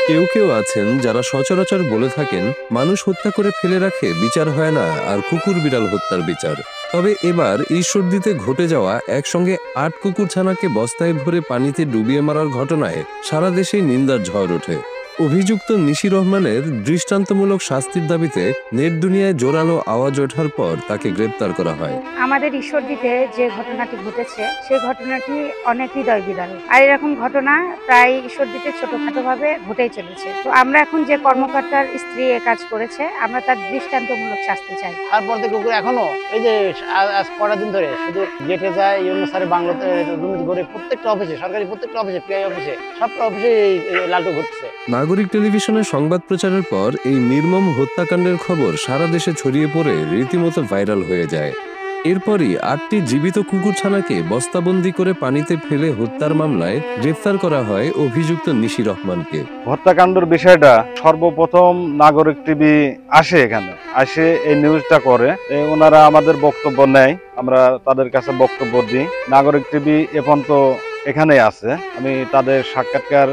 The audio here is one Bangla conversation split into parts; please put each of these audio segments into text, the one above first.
কেউ কেউ আছেন যারা সচরাচর বলে থাকেন মানুষ হত্যা করে ফেলে রাখে বিচার হয় না, আর কুকুর বিড়াল হত্যার বিচার। তবে এবার ঈশ্বরদীতে ঘটে যাওয়া একসঙ্গে ৮ কুকুরছানাকে বস্তায় ভরে পানিতে ডুবিয়ে মারার ঘটনায় সারা দেশে নিন্দার ঝড় ওঠে। অভিযুক্ত নিশি রহমানের দৃষ্টান্তমূলক শাস্তির দাবিতে নেট দুনিয়ায় জোরালো আওয়াজ ওঠার পর তাকে গ্রেপ্তার করা হয়। আমাদের ঈশ্বরদীতে যে ঘটনাটি ঘটেছে সেই ঘটনাটি অনেক হৃদয় বিদারক, আর এরকম ঘটনা প্রায় ঈশ্বরদীতে ছোটখাটো ভাবে ঘটেই চলেছে। তো আমরা এখন যে কর্মকর্তার স্ত্রী এ কাজ করেছে, আমরা তার দৃষ্টান্তমূলক শাস্তি চাই। তারপর থেকে কুকুর এখনো এই যে আজ কটা দিন ধরে শুধু গেটে যায়, ইউনো স্যারের বাংলাতে দুর্নীতি করে প্রত্যেকটা অফিসে, সরকারি প্রত্যেকটা অফিসে, পিআই অফিসে, সবটা অফিসে লালটু ঘটছে। নাগরিক টেলিভিশনের সংবাদ প্রচারের পর এই নির্মম হত্যাকাণ্ডের খবর সারা দেশে ছড়িয়ে পড়ে রীতিমতো ভাইরাল হয়ে যায়। এরপরই ৮টি জীবিত কুকুরছানাকে বস্তাবন্দি করে পানিতে ফেলে হত্যার মামলায় গ্রেফতার করা হয় অভিযুক্ত নিশি রহমানকে। হত্যাকাণ্ডের বিষয়টা সর্বপ্রথম নাগরিক টিভি আসে, এখানে আসে এই নিউজটা করে, ওনারা আমাদের বক্তব্য নেয়, আমরা তাদের কাছে বক্তব্য দিই। নাগরিক টিভি এখন তো এখানে আছে, আমি তাদের সাক্ষাৎকার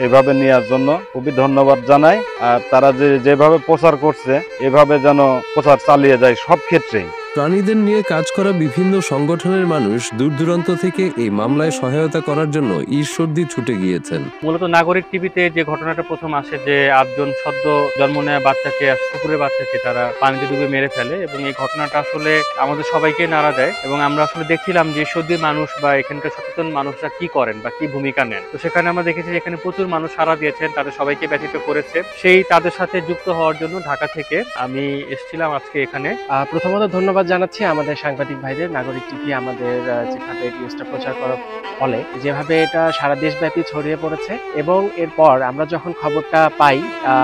এভাবে নেওয়ার জন্য খুবই ধন্যবাদ জানাই। আর তারা যেভাবে প্রচার করছে এভাবে যেন প্রচার চালিয়ে যায় সব ক্ষেত্রেই। প্রাণীদের নিয়ে কাজ করা বিভিন্ন সংগঠনের মানুষ দূর দূরান্ত থেকে এই মামলায় সহায়তা করার জন্য ঈশ্বরদী ছুটে গিয়েছেন। মূলত নাগরিক টিভিতে যে ঘটনাটা প্রথম আসে যে ৮জন সদ্য জন্ম নেওয়া বাচ্চাকে, কুকুরের বাচ্চাকে তারা পানিতে ডুবে মেরে ফেলে, এবং এই ঘটনাটা আসলে আমাদের সবাইকে নাড়া দেয়। এবং আমরা আসলে দেখছিলাম যে ঈশ্বরদীর মানুষ বা এখানকার সচেতন মানুষরা কি করেন বা কি ভূমিকা নেন। তো সেখানে আমরা দেখেছি যে এখানে প্রচুর মানুষ সাড়া দিয়েছেন, তাদের সবাইকে ব্যথিত করেছে। সেই তাদের সাথে যুক্ত হওয়ার জন্য ঢাকা থেকে আমি এসেছিলাম আজকে এখানে। প্রথমত ধন্যবাদ জানাচ্ছি আমাদের সাংবাদিক ভাইদের। নাগরিক টিভি আমাদের যেভাবে নিউজটা প্রচার করার ফলে যেভাবে এটা সারা দেশব্যাপী ছড়িয়ে পড়েছে, এবং এরপর আমরা যখন খবরটা পাই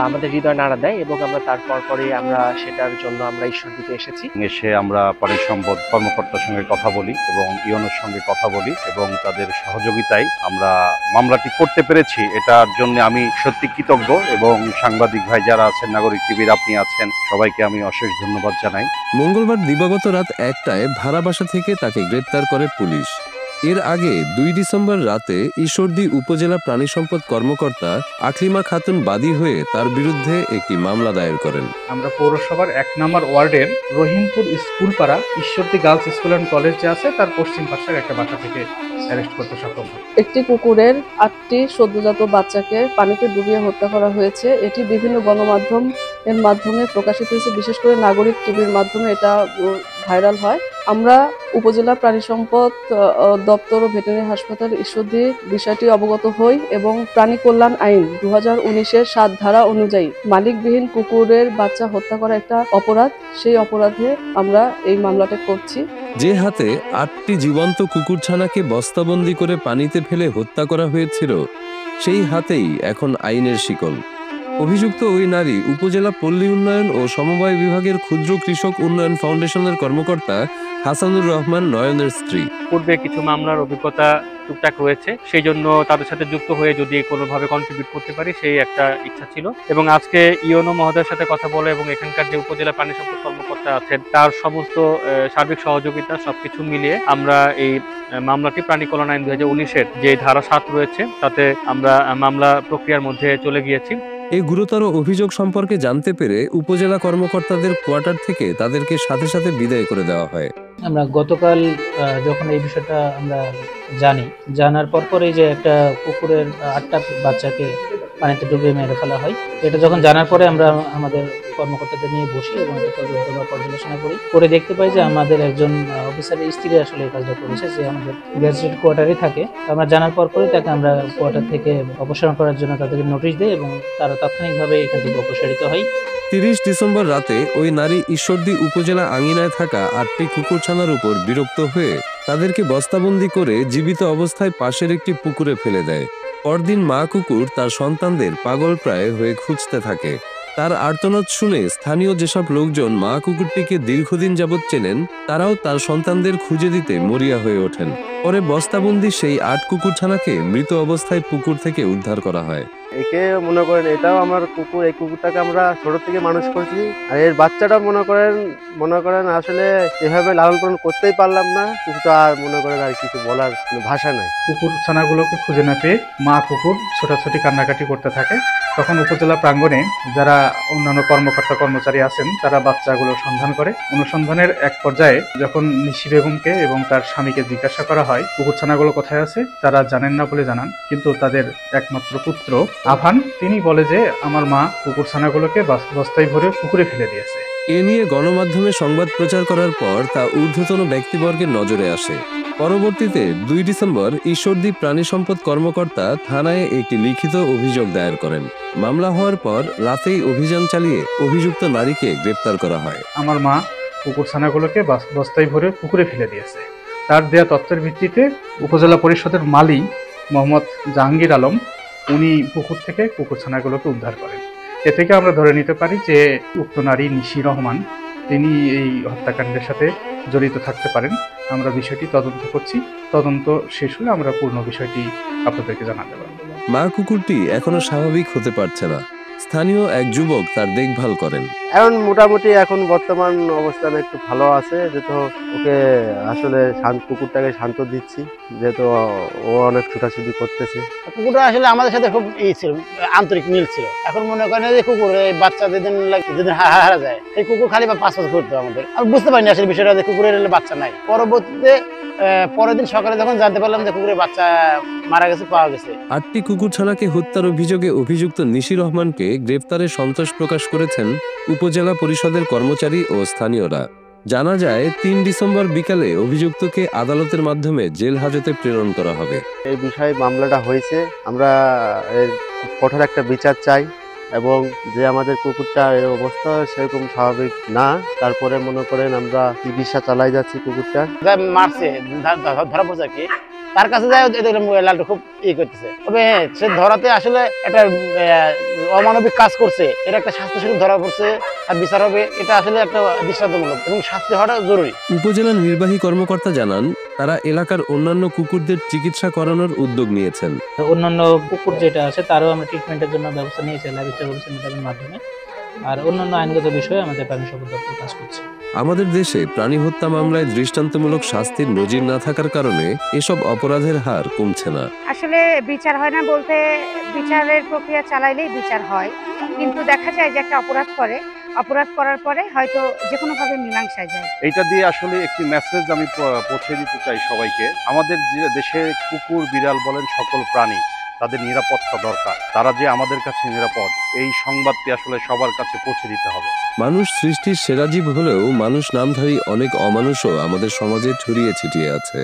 আমাদের হৃদয় নাড়া দেয়, এবং আমরা তারপর পরেই আমরা সেটার জন্য আমরা ঈশ্বরদীতে এসেছি। এসে আমরা পানি সম্পদ কর্মকর্তার সঙ্গে কথা বলি এবং ইউনোর সঙ্গে কথা বলি, এবং তাদের সহযোগিতায় আমরা মামলাটি করতে পেরেছি। এটার জন্য আমি সত্যি কৃতজ্ঞ, এবং সাংবাদিক ভাই যারা আছেন, নাগরিক টিভির আপনি আছেন, সবাইকে আমি অশেষ ধন্যবাদ জানাই। মঙ্গলবার দিবাগত রাত ১টায় ভাড়া বাসা থেকে তাকে গ্রেপ্তার করে পুলিশ। এর আগে ২ ডিসেম্বর রাতে ঈশ্বরদী উপজেলা প্রাণী সম্পদ কর্মকর্তা আকলিমা খাতুন বাদী হয়ে তার বিরুদ্ধে একটি মামলা দায়ের করেন। আমরা পৌরসভার ১ নম্বর ওয়ার্ডের রহিমপুর স্কুলপাড়া Ishwardi girls school and college যে আছে তার পশ্চিম পাশের একটা বাসা থেকে অ্যারেস্ট করতে সক্ষম হয়। একটি কুকুরের ৮টি সদ্যজাত বাচ্চাকে পানিতে ডুবিয়ে হত্যা করা হয়েছে। এটি বিভিন্ন গণমাধ্যম এর মাধ্যমে প্রকাশিত হয়েছে, বিশেষ করে নাগরিক টিভির মাধ্যমে এটা ভাইরাল হয়। আমরা উপজেলা প্রাণী সম্পদ দপ্তর ও ভেটেরিনারি হাসপাতাল ঈশ্বরদী বিষয়টি অবগত হই, এবং প্রাণী কল্যাণ আইন ২০১৯-এর ৭ ধারা অনুযায়ী মালিকবিহীন কুকুরের বাচ্চা হত্যা করা একটা অপরাধ। সেই অপরাধে আমরা এই মামলাটা করছি। যে হাতে ৮টি জীবন্ত কুকুরছানাকে বস্তাবন্দি করে পানিতে ফেলে হত্যা করা হয়েছিল, সেই হাতেই এখন আইনের শিকল। অভিযুক্ত ওই নারী উপজেলা পল্লী উন্নয়ন ও সমবায় বিভাগের ক্ষুদ্র কৃষক উন্নয়ন ফাউন্ডেশনের কর্মকর্তা হাসানুর রহমান নয়নের স্ত্রী। পূর্বে কিছু মামলার অভিজ্ঞতা টুকটাক রয়েছে, সেই জন্য তাদের সাথে যুক্ত হয়ে যদি কোনোভাবে কন্ট্রিবিউট করতে পারি সেই একটা ইচ্ছা ছিল। এবং আজকে ইওনো মহোদয়ের সাথে কথা বলে এবং এখানকার যে উপজেলা প্রাণী সম্পদ কর্মকর্তা আছেন তার সমস্ত সার্বিক সহযোগিতা সবকিছু মিলিয়ে আমরা এই মামলাটি প্রাণী কল্যাণ আইন ২০১৯-এর যে ধারা ৭ রয়েছে তাতে আমরা মামলা প্রক্রিয়ার মধ্যে চলে গিয়েছি। এই গুরুতর অভিযোগ সম্পর্কে জানতে পেরে উপজেলা কর্মকর্তাদের কোয়ার্টার থেকে তাদেরকে সাথে সাথে বিদায় করে দেওয়া হয়। আমরা গতকাল যখন এই বিষয়টা আমরা জানার পরই যে একটা কুকুরের ৮টা বাচ্চাকে পানিতে ডুবিয়ে মেরে ফেলা হয়, এটা যখন জানার পরে আমরা আমাদের কর্মকর্তাদের নিয়ে বসি এবং এটা তদন্ত বা পর্যালোচনা করে দেখতে পাই যে আমাদের একজন অফিসারের স্ত্রী আসলে এই কাজটা করেছে, যে আমাদের গ্যাজেটেড কোয়ার্টারে থাকে। আমরা জানার পরই তাকে আমরা কোয়ার্টার থেকে অপসারণ করার জন্য তাদেরকে নোটিশ দিই, এবং তারা তাৎক্ষণিকভাবে এখান থেকে অপসারিত হয়। ৩০ ডিসেম্বর রাতে ওই নারী ঈশ্বরদী উপজেলা আঙিনায় থাকা ৮টি কুকুরছানার উপর বিরক্ত হয়ে তাদেরকে বস্তাবন্দি করে জীবিত অবস্থায় পাশের একটি পুকুরে ফেলে দেয়। পরদিন মা কুকুর তার সন্তানদের পাগলপ্রায় হয়ে খুঁজতে থাকে। তার আর্তনাদ শুনে স্থানীয় যেসব লোকজন মা কুকুরটিকে দীর্ঘদিন যাবৎ চেনেন তারাও তার সন্তানদের খুঁজে দিতে মরিয়া হয়ে ওঠেন। পরে বস্তাবন্দি সেই ৮ কুকুরছানাকে মৃত অবস্থায় পুকুর থেকে উদ্ধার করা হয়। একে মনে করেন এটাও আমার কুকুর, এই কুকুরটাকে আমরা ছোট থেকে মানুষ করছি। আর এর বাচ্চাটা মনে করেন আসলে এভাবে লালন পালন করতেই পারলাম না, কিন্তু আর মনে করেন আর কিছু বলার কোনো ভাষা নাই। কুকুর ছানাগুলোকে খুঁজে না পেয়ে মা কুকুর ছোটাছুটি কান্নাকাটি করতে থাকে। তখন উপজেলা প্রাঙ্গণে যারা অন্যান্য কর্মকর্তা কর্মচারী আছেন তারা বাচ্চাগুলোর সন্ধান করে। অনুসন্ধানের এক পর্যায়ে যখন নিশি বেগমকে এবং তার স্বামীকে জিজ্ঞাসা করা হয় কুকুর ছানাগুলো কোথায় আছে, তারা জানেন না বলে জানান। কিন্তু তাদের একমাত্র পুত্র আভান তিনি বলে যে আমার মা কুকুর ছানাগুলোকে বস্তায় ভরে পুকুরে ফেলে দিয়েছে। এ নিয়ে গণমাধ্যমে সংবাদ প্রচার করার পর তা ঊর্ধ্বতন ব্যক্তিবর্গের নজরে আসে। পরবর্তীতে 2 ডিসেম্বর ঈশ্বরদী প্রাণী সম্পদ কর্মকর্তা থানায় একটি লিখিত অভিযোগ দায়ের করেন। মামলা হওয়ার পর রাতেই অভিযান চালিয়ে অভিযুক্ত নারীকে গ্রেপ্তার করা হয়। আমার মা কুকুর ছানাগুলোকে বস্তায় ভরে পুকুরে ফেলে দিয়েছে। তার দেয়া তথ্যের ভিত্তিতে উপজেলা পরিষদের মালি মোহাম্মদ জাহাঙ্গীর আলম উনি পুকুর থেকে কুকুর ছানাগুলোকে উদ্ধার করেন। এ থেকে আমরা ধরে নিতে পারি যে উক্ত নারী নিশি রহমান তিনি এই হত্যাকাণ্ডের সাথে জড়িত থাকতে পারেন। আমরা বিষয়টি তদন্ত করছি, তদন্ত শেষ হলে আমরা পূর্ণ বিষয়টি আপনাদেরকে জানাতে পারব। মা কুকুরটি এখনো স্বাভাবিক হতে পারছে না। স্থানীয় এক যুবক তার দেখভাল করেন। এখন মোটামুটি এখন বর্তমান অবস্থান একটু ভালো আছে, যেহেতু ওকে আসলে কুকুরটাকে শান্ত দিচ্ছি, যেহেতু ও অনেক ছুটাছুটি করতেছে। কুকুরটা আসলে আমাদের সাথে খুব ছিল, আন্তরিক মিল ছিল। এখন মনে করেন যে কুকুর এই বাচ্চা যেদিন হারা যায়, এই কুকুর খালি বা 5 বছর ঘুরতো আমাদের। আমি বুঝতে পারিনি আসলে বিষয়টা যে কুকুরের বাচ্চা নাই। পরবর্তীতে পরের দিন সকালে যখন জানতে পারলাম যে কুকুরের বাচ্চা মারা গেছে, পাওয়া গেছে। 8টি কুকুরছানাকে হত্যার অভিযোগে অভিযুক্ত নিশি রহমানকে গ্রেফতারে সন্তোষ প্রকাশ করেছেন উপজেলা পরিষদের কর্মচারী ও স্থানীয়রা। জানা যায় 3 ডিসেম্বর বিকালে অভিযুক্তকে আদালতের মাধ্যমে জেল হাজতে প্রেরণ করা হবে। এই বিষয়ে মামলাটা হয়েছে, আমরা এর কঠোর একটা বিচার চাই এবং যে আমাদের কুকুরটার অবস্থা সেরকম স্বাভাবিক না, তারপরে মনে করেন আমরা চিকিৎসা চালাই যাচ্ছি। কুকুরটা মারছে ধরা পড়ছে কি তার কাছে যায় লালটা খুব করতেছে, তবে সে ধরাতে আসলে একটা অমানবিক কাজ করছে, এর একটা শাস্তি শুধু ধরা পড়ছে আর বিচার হবে, এটা আসলে একটা দৃষ্টান্তমূলক এবং শাস্তি হওয়াটা জরুরি। উপজেলা নির্বাহী কর্মকর্তা জানান তারা এলাকার অন্যান্য কুকুরদের চিকিৎসা করানোর উদ্যোগ নিয়েছেন। অন্যান্য কুকুর যেটা আছে তারও আমরা ট্রিটমেন্টের জন্য ব্যবস্থা নিয়েছি ল্যাবরেটরির মাধ্যমে। আর অন্যান্য আইনগত বিষয়ে আমাদের প্রাণী সম্পদ দপ্তর কাজ করছে। আমাদের দেশে প্রাণী হত্যা মামলায় দৃষ্টান্তমূলক শাস্তির নজির না থাকার কারণে এসব অপরাধের হার কমছে না। আসলে বিচার হয় না বলতে, বিচারের প্রক্রিয়া চালাইলেই বিচার হয়, কিন্তু দেখা যায় যে একটা অপরাধ করার পরে হয়তো যে কোনো ভাবে মীমাংসায় যায়। এইটা দিয়ে আসলে একটি মেসেজ আমি পৌঁছে দিতে চাই সবাইকে। আমাদের যে দেশে কুকুর বিড়াল বলেন সকল প্রাণী, তাদের নিরাপত্তা দরকার। তারা যে আমাদের কাছে নিরাপদ, এই সংবাদটি আসলে সবার কাছে পৌঁছে দিতে হবে। মানুষ সৃষ্টির সেরা জীব হলেও মানুষ নামধারী অনেক অমানুষও আমাদের সমাজে ছড়িয়ে ছিটিয়ে আছে।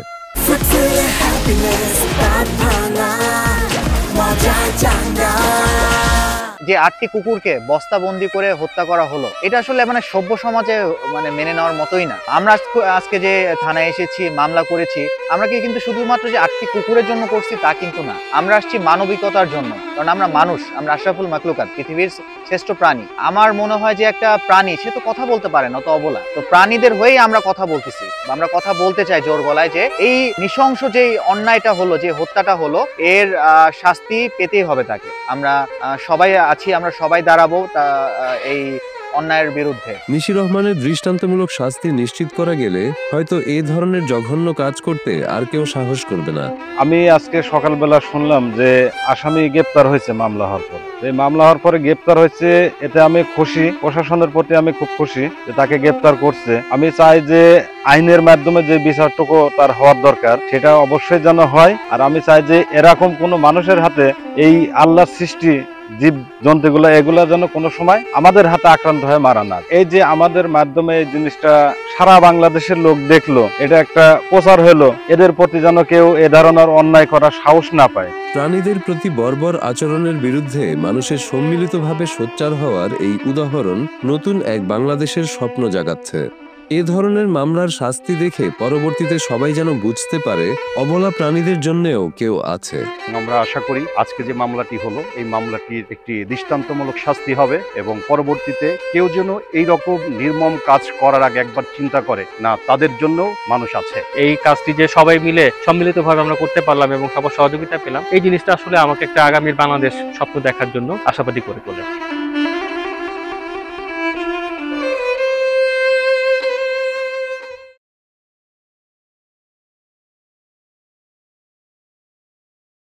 যে 8টি কুকুরকে বস্তাবন্দি করে হত্যা করা হলো, এটা আসলে সভ্য সমাজে মেনে নেওয়ার মতোই না। আমরা আজকে যে থানায় এসেছি, মামলা করেছি, আমরা কি কিন্তু শুধুমাত্র যে 8টি কুকুরের জন্য করছি তা কিন্তু না, আমরা আসছি মানবিকতার জন্য। কারণ আমরা মানুষ, আমরা আশরাফুল মাখলুকাত, পৃথিবীর শ্রেষ্ঠ প্রাণী। আমার মনে হয় যে একটা প্রাণী সে তো কথা বলতে পারে না, তো অবলা, তো প্রাণীদের হয়েই আমরা কথা বলতেছি, আমরা কথা বলতে চাই জোর গলায় যে এই নৃশংস যে অন্যায়টা হলো, যে হত্যাটা হলো, এর শাস্তি পেতেই হবে তাকে। আমরা সবাই আছি, আমরা সবাই দাঁড়াবো এই অন্যায়ের বিরুদ্ধে। নিশি রহমানের দৃষ্টান্তমূলক শাস্তি নিশ্চিত করা গেলে হয়তো এই ধরনের জঘন্য কাজ করতে আর কেউ সাহস করবে না। আমি আজকে সকালবেলা শুনলাম যে আসামি গ্রেপ্তার হয়েছে মামলা হওয়ার পর। এই মামলা হওয়ার পরে গ্রেপ্তার হয়েছে, এতে আমি খুশি। প্রশাসনের প্রতি আমি খুব খুশি যে তাকে গ্রেপ্তার করছে। আমি চাই যে আইনের মাধ্যমে যে বিচারটুকু তার হওয়ার দরকার সেটা অবশ্যই যেন হয়। আর আমি চাই যে এরকম কোনো মানুষের হাতে এই আল্লাহর সৃষ্টি জীব জন্তুগুলো এগুলা যেন কোনো সময় আমাদের হাতে আক্রান্ত হয়ে মারা না। এই যে আমাদের মাধ্যমে এই জিনিসটা সারা বাংলাদেশের লোক দেখলো, এটা একটা প্রচার হলো, এদের প্রতি যেন কেউ এ ধরনের অন্যায় করার সাহস না পায়। প্রাণীদের প্রতি বর্বর আচরণের বিরুদ্ধে মানুষের সম্মিলিতভাবে সোচ্চার হওয়ার এই উদাহরণ নতুন এক বাংলাদেশের স্বপ্ন জাগাচ্ছে। এ ধরনের মামলার শাস্তি দেখে পরবর্তীতে সবাই যেন বুঝতে পারে অবলা প্রাণীদের জন্যেও কেউ আছে। আমরা আশা করি আজকে যে মামলাটি হলো এই মামলাটির একটি দৃষ্টান্তমূলক শাস্তি হবে এবং পরবর্তীতে কেউ যেন এই রকম নির্মম কাজ করার আগে একবার চিন্তা করে না, তাদের জন্য মানুষ আছে। এই কাজটি যে সবাই মিলে সম্মিলিতভাবে আমরা করতে পারলাম এবং সবার সহযোগিতা পেলাম, এই জিনিসটা আসলে আমাকে একটা আগামীর বাংলাদেশ স্বপ্ন দেখার জন্য আশাবাদী করে তোলে।